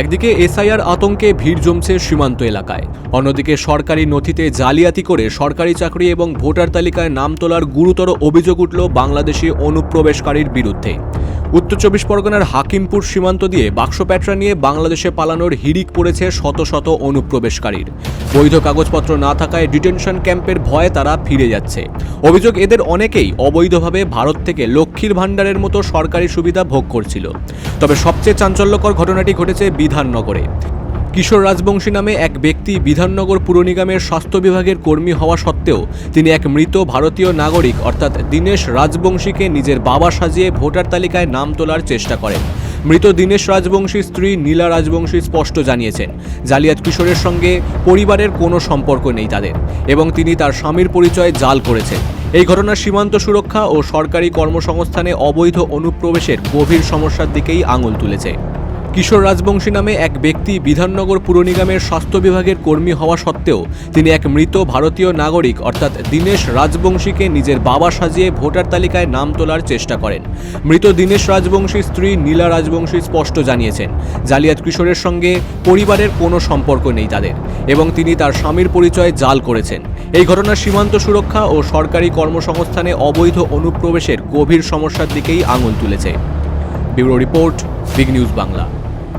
একদিকে এসআইআর আতঙ্কে ভিড় জমছে সীমান্ত এলাকায়, অন্যদিকে সরকারি নথিতে জালিয়াতি করে সরকারি চাকরি এবং ভোটার তালিকায় নাম তোলার গুরুতর অভিযোগ উঠল বাংলাদেশি অনুপ্রবেশকারীর বিরুদ্ধে। উত্তর চব্বিশ পরগনার হাকিমপুর সীমান্ত দিয়ে বাক্স প্যাটরা নিয়ে বাংলাদেশে পালানোর হিড়িক পড়েছে শত শত অনুপ্রবেশকারীর। বৈধ কাগজপত্র না থাকায় ডিটেনশন ক্যাম্পের ভয়ে তারা ফিরে যাচ্ছে। অভিযোগ, এদের অনেকেই অবৈধভাবে ভারত থেকে লক্ষ্মীর ভাণ্ডারের মতো সরকারি সুবিধা ভোগ করছিল। তবে সবচেয়ে চাঞ্চল্যকর ঘটনাটি ঘটেছে বিধাননগরে। কিশোর রাজবংশী নামে এক ব্যক্তি বিধাননগর পুর নিগমের স্বাস্থ্য বিভাগের কর্মী হওয়া সত্ত্বেও তিনি এক মৃত ভারতীয় নাগরিক অর্থাৎ দীনেশ রাজবংশীকে নিজের বাবা সাজিয়ে ভোটার তালিকায় নাম তোলার চেষ্টা করেন। মৃত দীনেশ রাজবংশীর স্ত্রী নীলা রাজবংশী স্পষ্ট জানিয়েছেন, জালিয়াত কিশোরের সঙ্গে পরিবারের কোনো সম্পর্ক নেই তাদের, এবং তিনি তার স্বামীর পরিচয় জাল করেছেন। এই ঘটনা সীমান্ত সুরক্ষা ও সরকারি কর্মসংস্থানে অবৈধ অনুপ্রবেশের গভীর সমস্যার দিকেই আঙুল তুলেছে। কিশোর রাজবংশী নামে এক ব্যক্তি বিধাননগর পুর নিগমের স্বাস্থ্য বিভাগের কর্মী হওয়া সত্ত্বেও তিনি এক মৃত ভারতীয় নাগরিক অর্থাৎ দীনেশ রাজবংশীকে নিজের বাবা সাজিয়ে ভোটার তালিকায় নাম তোলার চেষ্টা করেন। মৃত দীনেশ রাজবংশীর স্ত্রী নীলা রাজবংশী স্পষ্ট জানিয়েছেন, জালিয়াত কিশোরের সঙ্গে পরিবারের কোনো সম্পর্ক নেই তাদের, এবং তিনি তার স্বামীর পরিচয় জাল করেছেন। এই ঘটনা সীমান্ত সুরক্ষা ও সরকারি কর্মসংস্থানে অবৈধ অনুপ্রবেশের গভীর সমস্যার দিকেই আঙুল তুলেছে। Bureau report, big news Bangla.